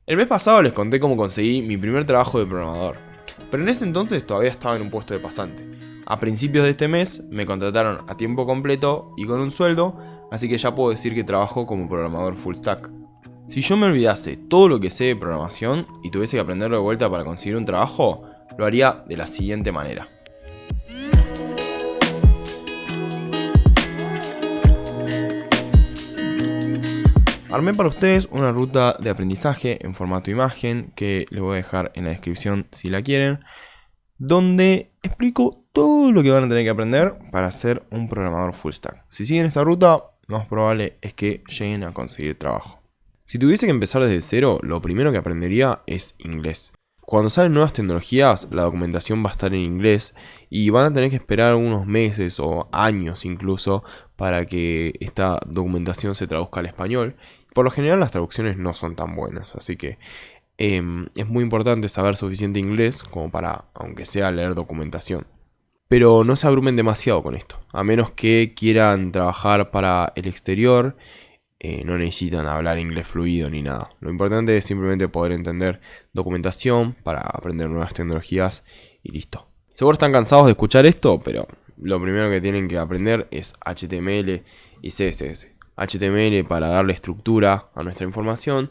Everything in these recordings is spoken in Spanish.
El mes pasado les conté cómo conseguí mi primer trabajo de programador, pero en ese entonces todavía estaba en un puesto de pasante. A principios de este mes me contrataron a tiempo completo y con un sueldo, así que ya puedo decir que trabajo como programador full stack. Si yo me olvidase todo lo que sé de programación y tuviese que aprenderlo de vuelta para conseguir un trabajo, lo haría de la siguiente manera. Armé para ustedes una ruta de aprendizaje en formato imagen que les voy a dejar en la descripción si la quieren, donde explico todo lo que van a tener que aprender para ser un programador full stack. Si siguen esta ruta, lo más probable es que lleguen a conseguir trabajo. Si tuviese que empezar desde cero, lo primero que aprendería es inglés. Cuando salen nuevas tecnologías, la documentación va a estar en inglés y van a tener que esperar unos meses o años incluso para que esta documentación se traduzca al español. Por lo general las traducciones no son tan buenas, así que es muy importante saber suficiente inglés como para, aunque sea, leer documentación. Pero no se abrumen demasiado con esto, a menos que quieran trabajar para el exterior. No necesitan hablar inglés fluido ni nada. Lo importante es simplemente poder entender documentación para aprender nuevas tecnologías y listo. Seguro están cansados de escuchar esto, pero lo primero que tienen que aprender es HTML y CSS. HTML para darle estructura a nuestra información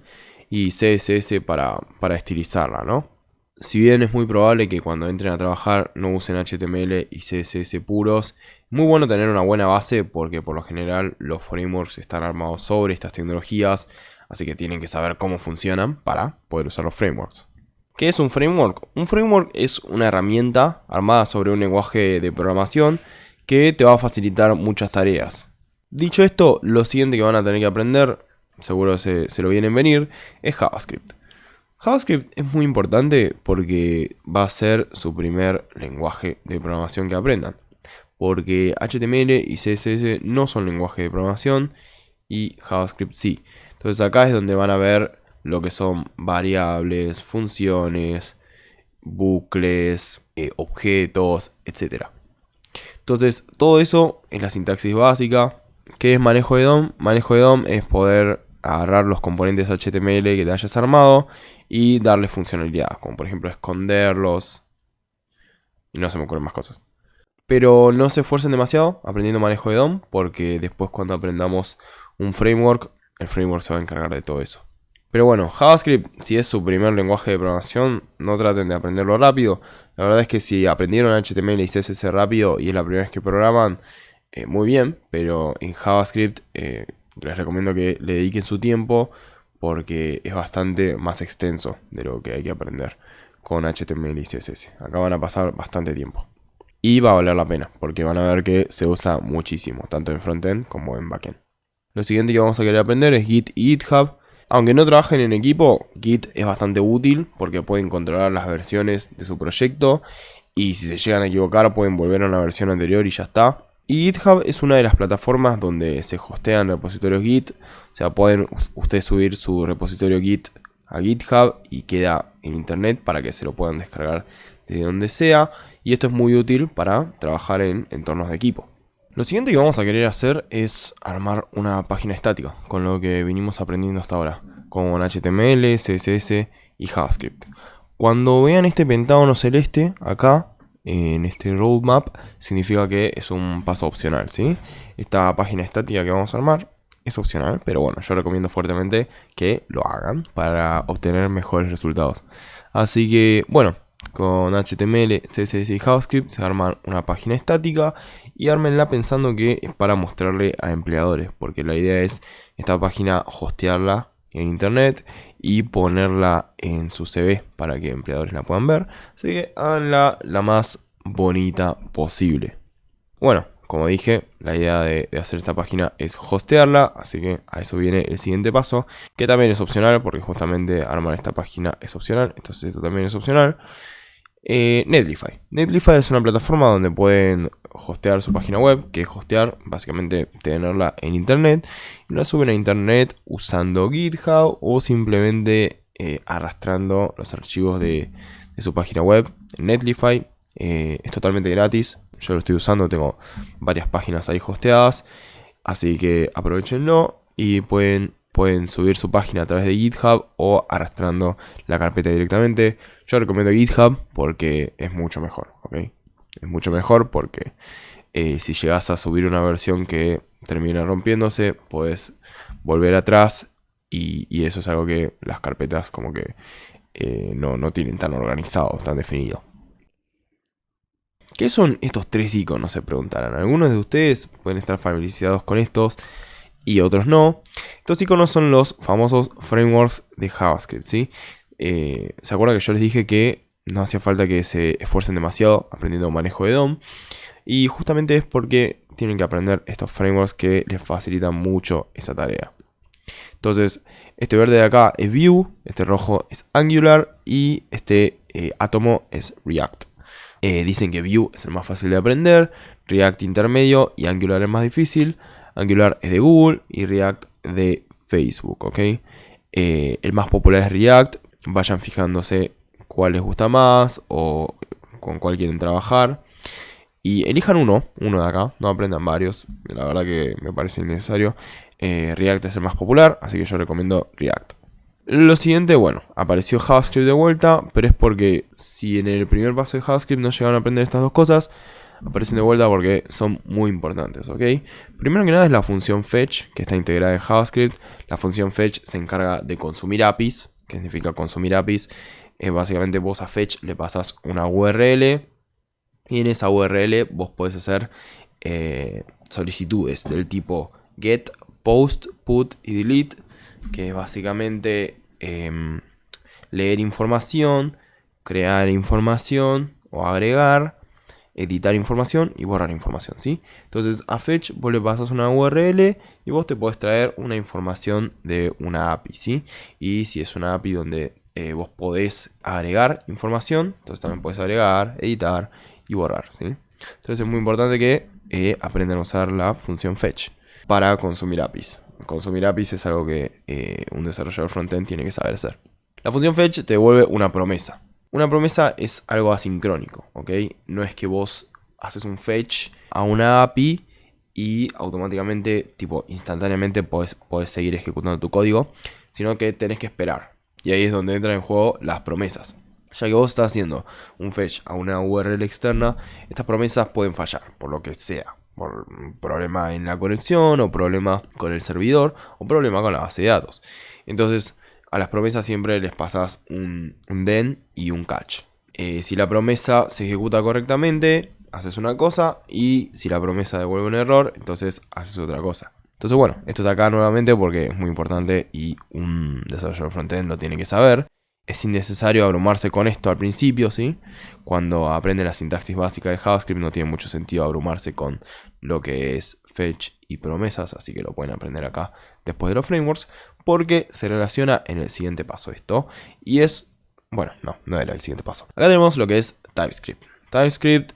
y CSS para estilizarla, ¿no? Si bien es muy probable que cuando entren a trabajar no usen HTML y CSS puros, muy bueno tener una buena base porque por lo general los frameworks están armados sobre estas tecnologías, así que tienen que saber cómo funcionan para poder usar los frameworks. ¿Qué es un framework? Un framework es una herramienta armada sobre un lenguaje de programación que te va a facilitar muchas tareas. Dicho esto, lo siguiente que van a tener que aprender, seguro se lo vienen venir, es JavaScript. JavaScript es muy importante porque va a ser su primer lenguaje de programación que aprendan. Porque HTML y CSS no son lenguajes de programación y JavaScript sí. Entonces acá es donde van a ver lo que son variables, funciones, bucles, objetos, etc. Entonces todo eso es la sintaxis básica. ¿Qué es manejo de DOM? Manejo de DOM es poder agarrar los componentes HTML que te hayas armado y darle funcionalidad, como por ejemplo esconderlos, y no se me ocurren más cosas. Pero no se esfuercen demasiado aprendiendo manejo de DOM, porque después cuando aprendamos un framework, el framework se va a encargar de todo eso. Pero bueno, JavaScript, si es su primer lenguaje de programación, no traten de aprenderlo rápido. La verdad es que si aprendieron HTML y CSS rápido y es la primera vez que programan, muy bien, pero en JavaScript les recomiendo que le dediquen su tiempo porque es bastante más extenso de lo que hay que aprender con HTML y CSS. Acá van a pasar bastante tiempo. Y va a valer la pena, porque van a ver que se usa muchísimo, tanto en frontend como en backend. Lo siguiente que vamos a querer aprender es Git y GitHub. Aunque no trabajen en equipo, Git es bastante útil porque pueden controlar las versiones de su proyecto y si se llegan a equivocar pueden volver a una versión anterior y ya está. Y GitHub es una de las plataformas donde se hostean repositorios Git. O sea, pueden ustedes subir su repositorio Git a GitHub y queda en internet para que se lo puedan descargar desde donde sea. Y esto es muy útil para trabajar en entornos de equipo. Lo siguiente que vamos a querer hacer es armar una página estática con lo que vinimos aprendiendo hasta ahora, con HTML, CSS y JavaScript. Cuando vean este pentágono celeste acá, en este roadmap, significa que es un paso opcional, ¿sí? Esta página estática que vamos a armar es opcional, pero bueno, yo recomiendo fuertemente que lo hagan para obtener mejores resultados. Así que, bueno, con HTML, CSS y JavaScript se arma una página estática y ármenla pensando que es para mostrarle a empleadores, porque la idea es esta página hostearla en internet y ponerla en su CV para que empleadores la puedan ver. Así que háganla la más bonita posible. Bueno, como dije, la idea de hacer esta página es hostearla, así que a eso viene el siguiente paso, que también es opcional, porque justamente armar esta página es opcional, entonces esto también es opcional. Netlify. Netlify es una plataforma donde pueden hostear su página web, que es hostear, básicamente tenerla en internet, y la suben a internet usando GitHub o simplemente arrastrando los archivos de su página web. Netlify es totalmente gratis, yo lo estoy usando, tengo varias páginas ahí hosteadas, así que aprovechenlo y pueden pueden subir su página a través de GitHub o arrastrando la carpeta directamente. Yo recomiendo GitHub porque es mucho mejor, ¿ok? Es mucho mejor porque si llegas a subir una versión que termina rompiéndose, puedes volver atrás y eso es algo que las carpetas como que no tienen tan organizado, tan definido. ¿Qué son estos 3 iconos? Se preguntarán. Algunos de ustedes pueden estar familiarizados con estos y otros no. Estos iconos son los famosos frameworks de JavaScript, ¿sí? ¿Se acuerdan que yo les dije que no hacía falta que se esfuercen demasiado aprendiendo manejo de DOM? Y justamente es porque tienen que aprender estos frameworks que les facilitan mucho esa tarea. Entonces, este verde de acá es Vue, este rojo es Angular y este átomo es React. Dicen que Vue es el más fácil de aprender, React intermedio y Angular es más difícil. Angular es de Google y React de Facebook, ¿ok? El más popular es React. Vayan fijándose cuál les gusta más o con cuál quieren trabajar. Y elijan uno de acá, no aprendan varios. La verdad que me parece innecesario. React es el más popular, así que yo recomiendo React. Lo siguiente, bueno, apareció JavaScript de vuelta, pero es porque si en el primer paso de JavaScript no llegaron a aprender estas dos cosas, aparecen de vuelta porque son muy importantes, ¿ok? Primero que nada es la función fetch, que está integrada en JavaScript. La función fetch se encarga de consumir APIs. ¿Qué significa consumir APIs? Básicamente vos a fetch le pasas una URL y en esa URL vos podés hacer solicitudes del tipo get, post, put y delete, que es básicamente leer información, crear información o agregar, editar información y borrar información, ¿sí? Entonces a fetch vos le pasas una URL y vos te podés traer una información de una API, ¿sí? Y si es una API donde vos podés agregar información, entonces también podés agregar, editar y borrar, ¿sí? Entonces es muy importante que aprendan a usar la función fetch para consumir APIs. Consumir APIs es algo que un desarrollador frontend tiene que saber hacer. La función fetch te devuelve una promesa. Una promesa es algo asincrónico, ¿ok? No es que vos haces un fetch a una API y automáticamente, tipo, instantáneamente podés seguir ejecutando tu código, sino que tenés que esperar. Y ahí es donde entran en juego las promesas. Ya que vos estás haciendo un fetch a una URL externa, estas promesas pueden fallar, por lo que sea. Por un problema en la conexión, o problema con el servidor, o problema con la base de datos. Entonces, a las promesas siempre les pasas un then y un catch. Si la promesa se ejecuta correctamente, haces una cosa, y si la promesa devuelve un error, entonces haces otra cosa. Entonces, bueno, esto está acá nuevamente porque es muy importante y un desarrollador frontend lo tiene que saber. Es innecesario abrumarse con esto al principio, ¿sí? Cuando aprenden la sintaxis básica de JavaScript no tiene mucho sentido abrumarse con lo que es fetch y promesas, así que lo pueden aprender acá después de los frameworks, porque se relaciona en el siguiente paso esto, y es, bueno, no era el siguiente paso. Acá tenemos lo que es TypeScript. TypeScript,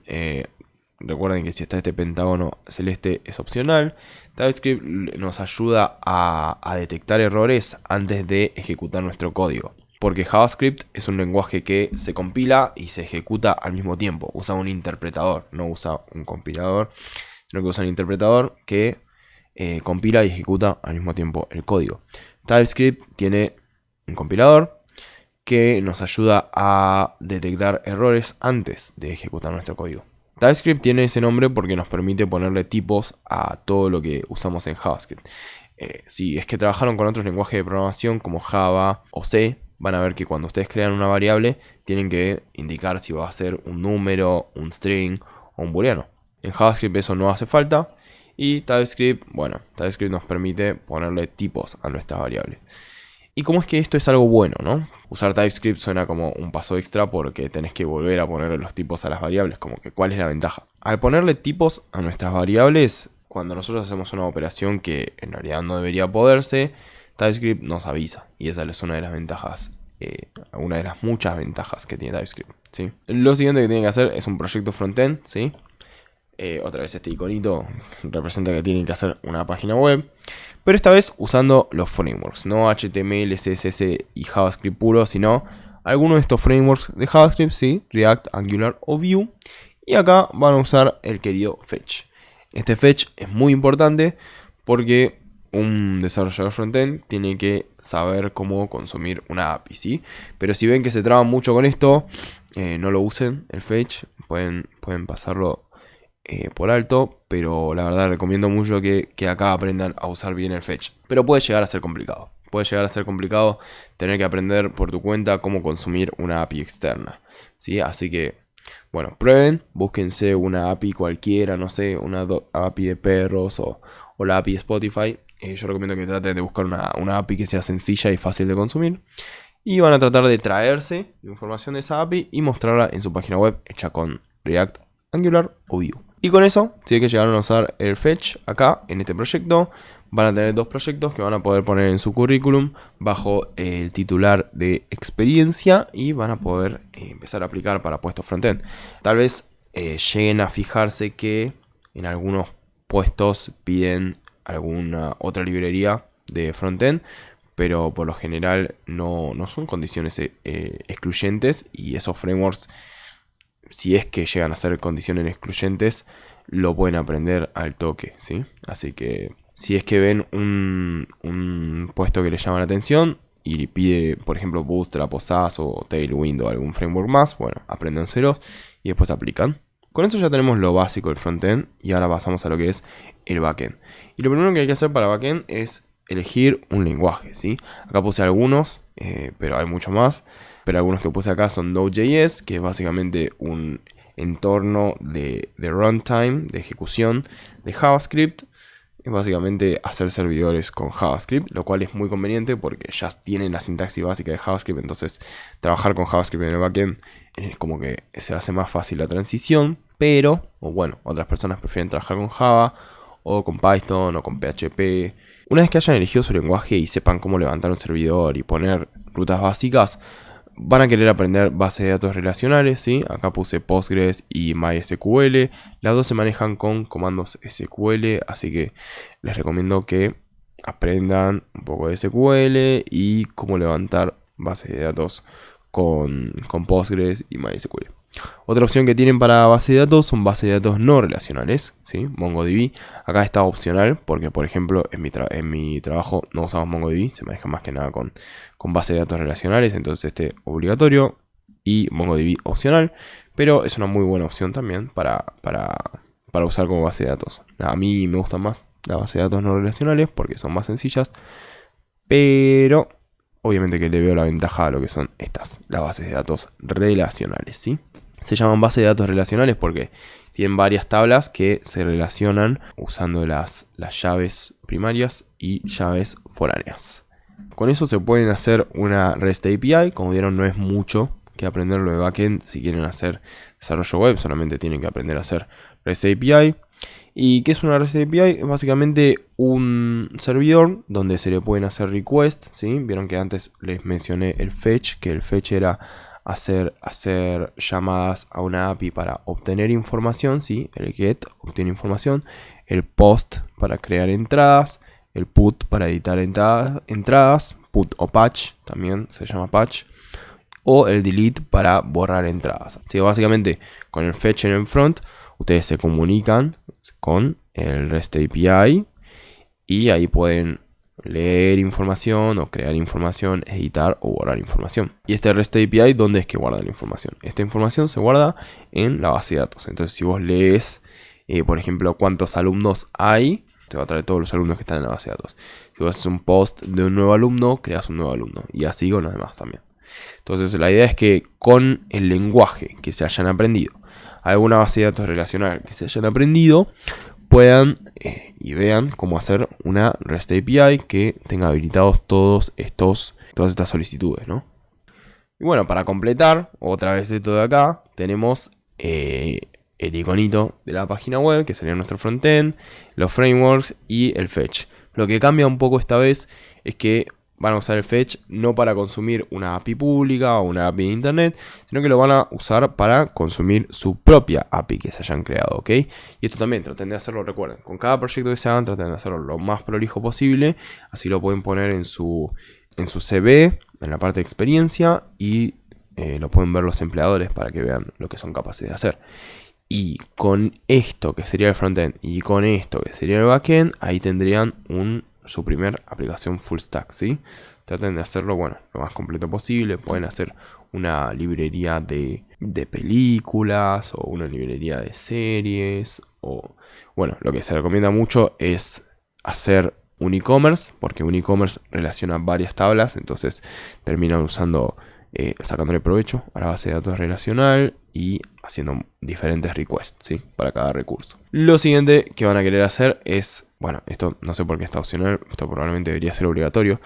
recuerden que si está este pentágono celeste es opcional. TypeScript nos ayuda a detectar errores antes de ejecutar nuestro código. Porque JavaScript es un lenguaje que se compila y se ejecuta al mismo tiempo. Usa un interpretador, no usa un compilador, sino que usa un interpretador que compila y ejecuta al mismo tiempo el código. TypeScript tiene un compilador que nos ayuda a detectar errores antes de ejecutar nuestro código. TypeScript tiene ese nombre porque nos permite ponerle tipos a todo lo que usamos en JavaScript. Si es que trabajaron con otros lenguajes de programación como Java o C, van a ver que cuando ustedes crean una variable, tienen que indicar si va a ser un número, un string o un booleano. En JavaScript eso no hace falta. Y TypeScript, bueno, TypeScript nos permite ponerle tipos a nuestras variables. ¿Y cómo es que esto es algo bueno, no? Usar TypeScript suena como un paso extra porque tenés que volver a ponerle los tipos a las variables, como que ¿cuál es la ventaja? Al ponerle tipos a nuestras variables, cuando nosotros hacemos una operación que en realidad no debería poderse, TypeScript nos avisa, y esa es una de las ventajas, una de las muchas ventajas que tiene TypeScript, ¿sí? Lo siguiente que tienen que hacer es un proyecto frontend, ¿sí? Otra vez este iconito representa que tienen que hacer una página web, pero esta vez usando los frameworks, no HTML, CSS y JavaScript puro, sino algunos de estos frameworks de JavaScript, ¿sí? React, Angular o Vue, y acá van a usar el querido fetch. Este fetch es muy importante porque un desarrollador frontend tiene que saber cómo consumir una API, ¿sí? Pero si ven que se traban mucho con esto, no lo usen, el fetch, pueden pasarlo por alto, pero la verdad recomiendo mucho que acá aprendan a usar bien el fetch. Pero puede llegar a ser complicado. Puede llegar a ser complicado tener que aprender por tu cuenta cómo consumir una API externa, ¿sí? Así que, bueno, prueben, búsquense una API cualquiera, no sé, una API de perros o la API de Spotify. Yo recomiendo que traten de buscar una API que sea sencilla y fácil de consumir. Y van a tratar de traerse información de esa API y mostrarla en su página web hecha con React, Angular o Vue. Y con eso, si es que llegaron a usar el fetch acá en este proyecto, van a tener 2 proyectos que van a poder poner en su currículum bajo el titular de experiencia y van a poder empezar a aplicar para puestos frontend. Tal vez lleguen a fijarse que en algunos puestos piden alguna otra librería de frontend, pero por lo general no son condiciones excluyentes, y esos frameworks, si es que llegan a ser condiciones excluyentes, lo pueden aprender al toque, ¿sí? Así que si es que ven un puesto que les llama la atención y pide, por ejemplo, Bootstrap o SAS o Tailwind o algún framework más, bueno, apréndanselos y después aplican. Con eso ya tenemos lo básico del frontend y ahora pasamos a lo que es el backend. Y lo primero que hay que hacer para backend es elegir un lenguaje, ¿sí? Acá puse algunos, pero hay mucho más. Pero algunos que puse acá son Node.js, que es básicamente un entorno de runtime, de ejecución de JavaScript. Es básicamente hacer servidores con JavaScript, lo cual es muy conveniente porque ya tienen la sintaxis básica de JavaScript. Entonces trabajar con JavaScript en el backend es como que se hace más fácil la transición. Pero, o bueno, otras personas prefieren trabajar con Java o con Python o con PHP. Una vez que hayan elegido su lenguaje y sepan cómo levantar un servidor y poner rutas básicas, van a querer aprender bases de datos relacionales, ¿sí? Acá puse Postgres y MySQL. Las dos se manejan con comandos SQL, así que les recomiendo que aprendan un poco de SQL y cómo levantar bases de datos con Postgres y MySQL. Otra opción que tienen para base de datos son bases de datos no relacionales, ¿sí? MongoDB. Acá está opcional porque, por ejemplo, en mi trabajo no usamos MongoDB, se maneja más que nada con bases de datos relacionales, entonces este obligatorio y MongoDB opcional, pero es una muy buena opción también para usar como base de datos. A mí me gustan más las bases de datos no relacionales porque son más sencillas, pero obviamente que le veo la ventaja a lo que son las bases de datos relacionales, ¿sí? Se llaman bases de datos relacionales porque tienen varias tablas que se relacionan usando las llaves primarias y llaves foráneas. Con eso se pueden hacer una REST API. Como vieron, no es mucho que aprender lo de backend. Si quieren hacer desarrollo web, solamente tienen que aprender a hacer REST API. ¿Y qué es una REST API? Es básicamente un servidor donde se le pueden hacer requests, ¿sí? Vieron que antes les mencioné el fetch, que el fetch era hacer llamadas a una API para obtener información, ¿sí? El get obtiene información, el post para crear entradas, el put para editar entradas, put o patch, también se llama patch, o el delete para borrar entradas. Así que básicamente con el fetch en el front ustedes se comunican con el REST API y ahí pueden leer información o crear información, editar o borrar información. Y este REST API, ¿dónde es que guarda la información? Esta información se guarda en la base de datos. Entonces si vos lees, por ejemplo, cuántos alumnos hay, te va a traer todos los alumnos que están en la base de datos. Si vos haces un post de un nuevo alumno, creas un nuevo alumno. Y así con los demás también. Entonces la idea es que con el lenguaje que se hayan aprendido, alguna base de datos relacional que se hayan aprendido, puedan y vean cómo hacer una REST API que tenga habilitados todas estas solicitudes, ¿no? Y bueno, para completar, otra vez esto de acá, tenemos el iconito de la página web, que sería nuestro frontend, los frameworks y el fetch. Lo que cambia un poco esta vez es que van a usar el fetch no para consumir una API pública o una API de internet, sino que lo van a usar para consumir su propia API que se hayan creado, ¿ok? Y esto también traten de hacerlo, recuerden, con cada proyecto que se hagan, traten de hacerlo lo más prolijo posible, así lo pueden poner en su CV, en la parte de experiencia, y lo pueden ver los empleadores para que vean lo que son capaces de hacer. Y con esto que sería el frontend y con esto que sería el backend, ahí tendrían un su primer aplicación full stack, ¿sí? Traten de hacerlo, bueno, lo más completo posible. Pueden hacer una librería de películas o una librería de series. O, bueno, lo que se recomienda mucho es hacer un e-commerce, porque un e-commerce relaciona varias tablas, entonces terminan usando, sacándole provecho a la base de datos relacional y haciendo diferentes requests, ¿sí? Para cada recurso. Lo siguiente que van a querer hacer es, bueno, esto no sé por qué está opcional, esto probablemente debería ser obligatorio,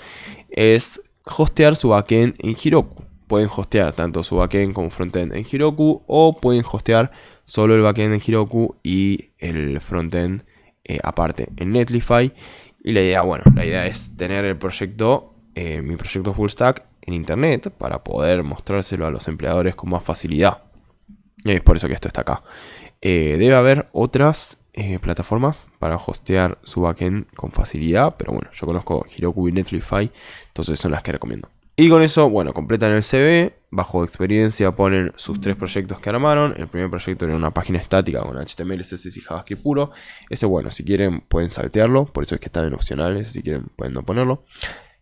es hostear su backend en Heroku. Pueden hostear tanto su backend como frontend en Heroku, o pueden hostear solo el backend en Heroku y el frontend aparte en Netlify. Y la idea es tener el proyecto, mi proyecto full stack en internet para poder mostrárselo a los empleadores con más facilidad. Y es por eso que esto está acá. Debe haber otras plataformas para hostear su backend con facilidad, pero bueno, yo conozco Heroku y Netlify, entonces son las que recomiendo. Y con eso, bueno, completan el CV, bajo experiencia ponen sus 3 proyectos que armaron. El primer proyecto era una página estática con HTML, CSS y JavaScript puro. Ese, bueno, si quieren pueden saltearlo, por eso es que está en opcionales, si quieren pueden no ponerlo.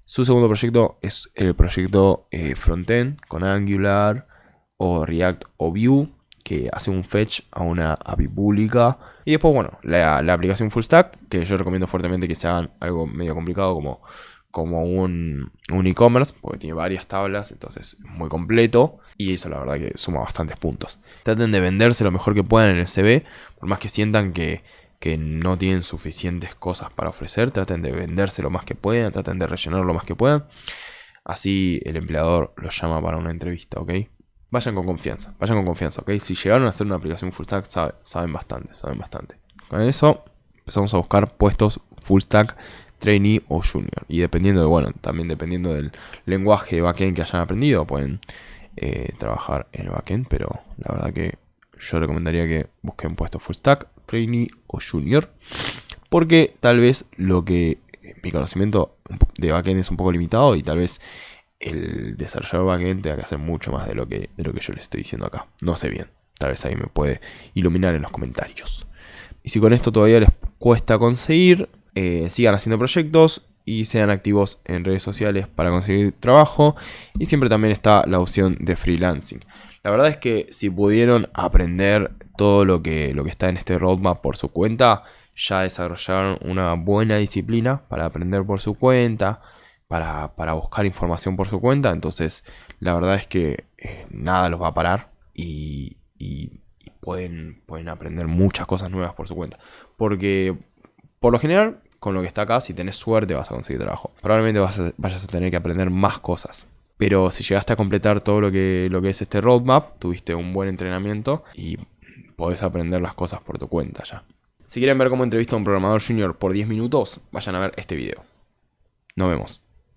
Su segundo proyecto es el proyecto frontend con Angular o React o Vue, que hace un fetch a una API pública. Y después, bueno, la aplicación full stack, que yo recomiendo fuertemente que se hagan algo medio complicado como un e-commerce, porque tiene varias tablas, entonces es muy completo. Y eso la verdad que suma bastantes puntos. Traten de venderse lo mejor que puedan en el CV, por más que sientan que no tienen suficientes cosas para ofrecer. Traten de venderse lo más que puedan, traten de rellenar lo más que puedan. Así el empleador los llama para una entrevista, ¿ok? Vayan con confianza, ¿ok? Si llegaron a hacer una aplicación full stack, saben bastante. Con eso empezamos a buscar puestos full stack, trainee o junior. Y también dependiendo del lenguaje de backend que hayan aprendido, pueden trabajar en el backend. Pero la verdad que yo recomendaría que busquen puestos full stack, trainee o junior. Porque tal vez mi conocimiento de backend es un poco limitado y tal vez el desarrollador backend tenga que hacer mucho más de lo que yo les estoy diciendo acá. No sé bien. Tal vez ahí me puede iluminar en los comentarios. Y si con esto todavía les cuesta conseguir, sigan haciendo proyectos y sean activos en redes sociales para conseguir trabajo. Y siempre también está la opción de freelancing. La verdad es que si pudieron aprender todo lo que está en este roadmap por su cuenta, ya desarrollaron una buena disciplina para aprender por su cuenta, para buscar información por su cuenta. Entonces la verdad es que nada los va a parar y pueden aprender muchas cosas nuevas por su cuenta. Porque por lo general, con lo que está acá, si tenés suerte vas a conseguir trabajo. Probablemente vayas a tener que aprender más cosas. Pero si llegaste a completar todo lo que es este roadmap, tuviste un buen entrenamiento y podés aprender las cosas por tu cuenta ya. Si quieren ver cómo entrevista a un programador junior por 10 minutos, vayan a ver este video. Nos vemos.